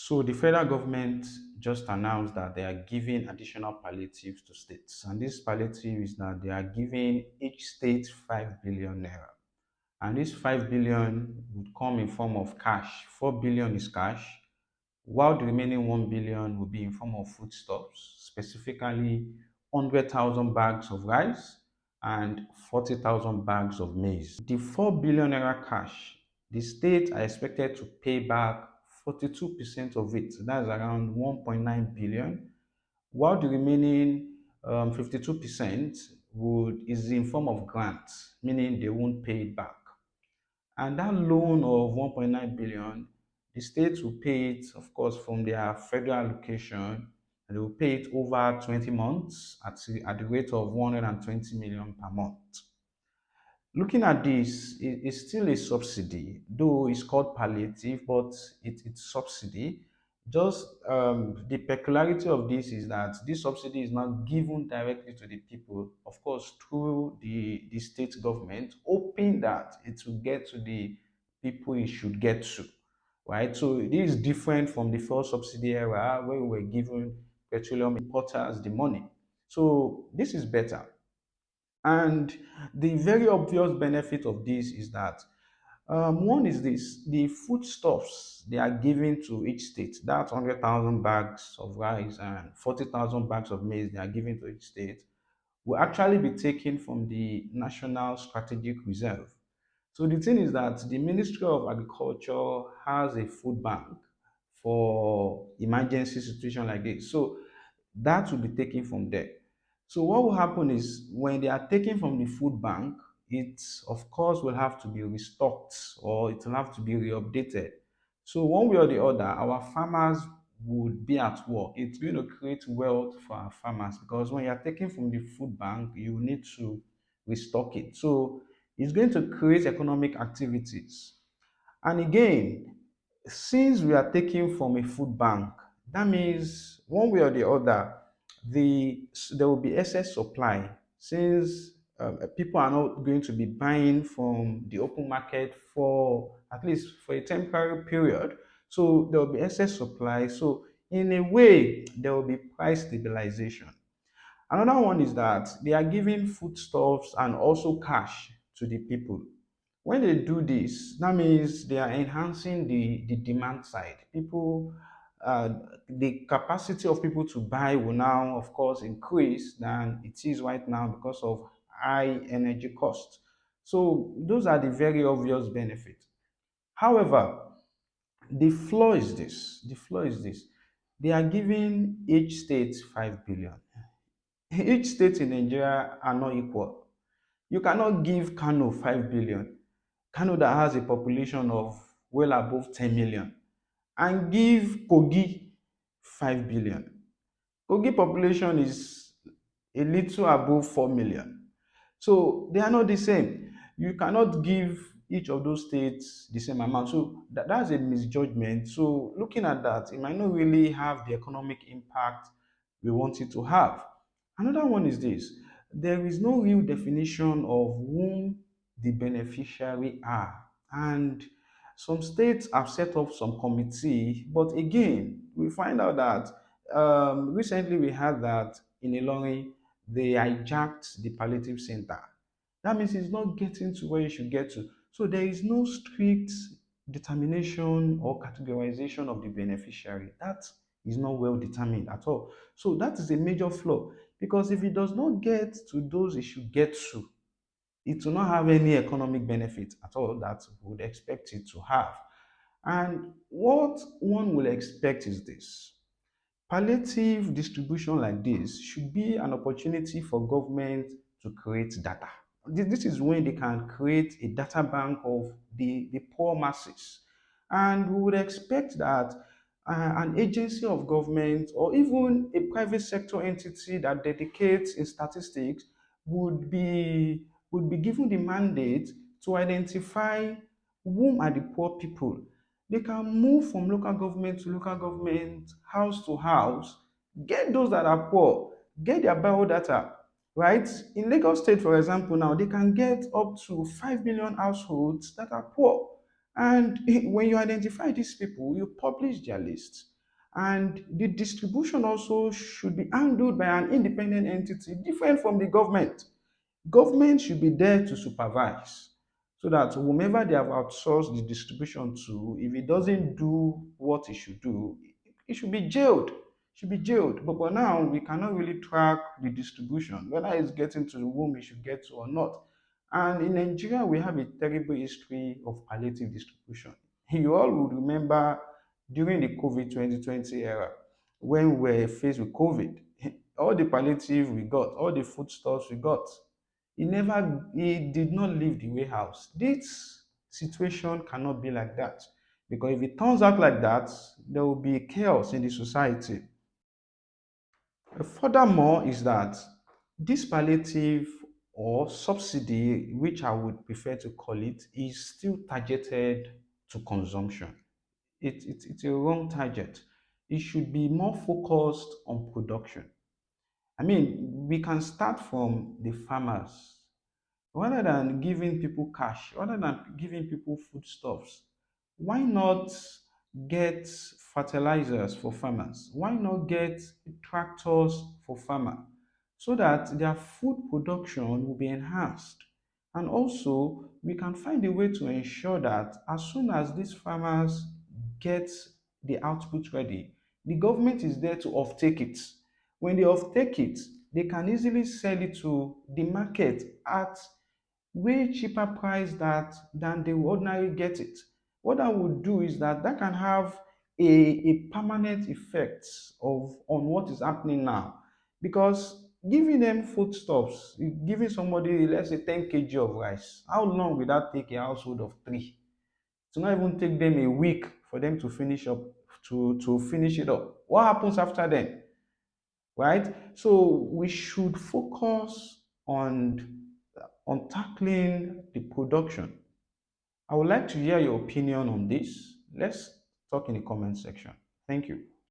So the federal government just announced that they are giving additional palliatives to states. And this palliative is that they are giving each state 5 billion naira. And this 5 billion would come in form of cash. 4 billion is cash, while the remaining 1 billion will be in form of foodstuffs, specifically 100,000 bags of rice and 40,000 bags of maize. The 4 billion naira cash, the states are expected to pay back 42% of it. That's around 1.9 billion, while the remaining 52% would is in form of grants, meaning they won't pay it back. And that loan of 1.9 billion, the states will pay it, of course, from their federal allocation, and they will pay it over 20 months at the rate of 120 million per month. Looking at this, it's still a subsidy, though it's called palliative, but it's subsidy. Just the peculiarity of this is that this subsidy is not given directly to the people, of course, through the state government, hoping that it will get to the people it should get to, right? So this is different from the first subsidy era where we were giving petroleum importers the money. So this is better. And the very obvious benefit of this is that one is this: the foodstuffs they are giving to each state, that's 100,000 bags of rice and 40,000 bags of maize they are giving to each state, will actually be taken from the National Strategic Reserve. So the thing is that the Ministry of Agriculture has a food bank for emergency situation like this. So that will be taken from there. So what will happen is when they are taken from the food bank, it of course will have to be restocked or it will have to be re-updated. So one way or the other, our farmers would be at work. It's going to create wealth for our farmers because when you're taking from the food bank, you need to restock it. So it's going to create economic activities. And again, since we are taking from a food bank, that means one way or the other, there will be excess supply since people are not going to be buying from the open market for at least for a temporary period. So there will be excess supply. So in a way, there will be price stabilization. Another one is that they are giving foodstuffs and also cash to the people. When they do this, that means they are enhancing the demand side. The capacity of people to buy will now, of course, increase than it is right now because of high energy costs. So those are the very obvious benefits. However, the flaw is this: they are giving each state 5 billion. Each state in Nigeria are not equal. You cannot give Kano 5 billion, Kano that has a population of well above 10 million, and give Kogi 5 billion. Kogi population is a little above 4 million. So they are not the same. You cannot give each of those states the same amount. So that's a misjudgment. So looking at that, it might not really have the economic impact we want it to have. Another one is this: there is no real definition of whom the beneficiary are. And some states have set up some committee, but again, we find out that recently we had that in Ilorin, they hijacked the palliative center. That means it's not getting to where you should get to. So there is no strict determination or categorization of the beneficiary. That is not well determined at all. So that is a major flaw because if it does not get to those it should get to, it will not have any economic benefit at all that we would expect it to have. And what one will expect is this: palliative distribution like this should be an opportunity for government to create data. This is when they can create a data bank of the poor masses. And we would expect that an agency of government or even a private sector entity that dedicates in statistics would be given the mandate to identify whom are the poor people. They can move from local government to local government, house to house, get those that are poor, get their biodata, right? In Lagos State, for example, now they can get up to 5 million households that are poor. And when you identify these people, you publish their list. And the distribution also should be handled by an independent entity different from the government. Government should be there to supervise so that whomever they have outsourced the distribution to, if he doesn't do what he should do, he should be jailed. Should be jailed. But now we cannot really track the distribution, whether it's getting to whom it should get to or not. And in Nigeria, we have a terrible history of palliative distribution. You all would remember during the COVID 2020 era, when we were faced with COVID, all the palliative we got, all the foodstuffs we got, he did not leave the warehouse. This situation cannot be like that. Because if it turns out like that, there will be chaos in the society. Furthermore, is that this palliative or subsidy, which I would prefer to call it, is still targeted to consumption. It's a wrong target. It should be more focused on production. I mean, we can start from the farmers. Rather than giving people cash, rather than giving people foodstuffs, why not get fertilizers for farmers? Why not get tractors for farmers so that their food production will be enhanced? And also, we can find a way to ensure that as soon as these farmers get the output ready, the government is there to offtake it. When they offtake it, they can easily sell it to the market at way cheaper price than they would ordinarily get it. What that would do is that can have a permanent effect on what is happening now. Because giving them foodstuffs, giving somebody, let's say, 10 kg of rice, how long will that take a household of three? To not even take them a week for them to finish up, to finish it up. What happens after then? Right? So we should focus on tackling the production. I would like to hear your opinion on this. Let's talk in the comment section. Thank you.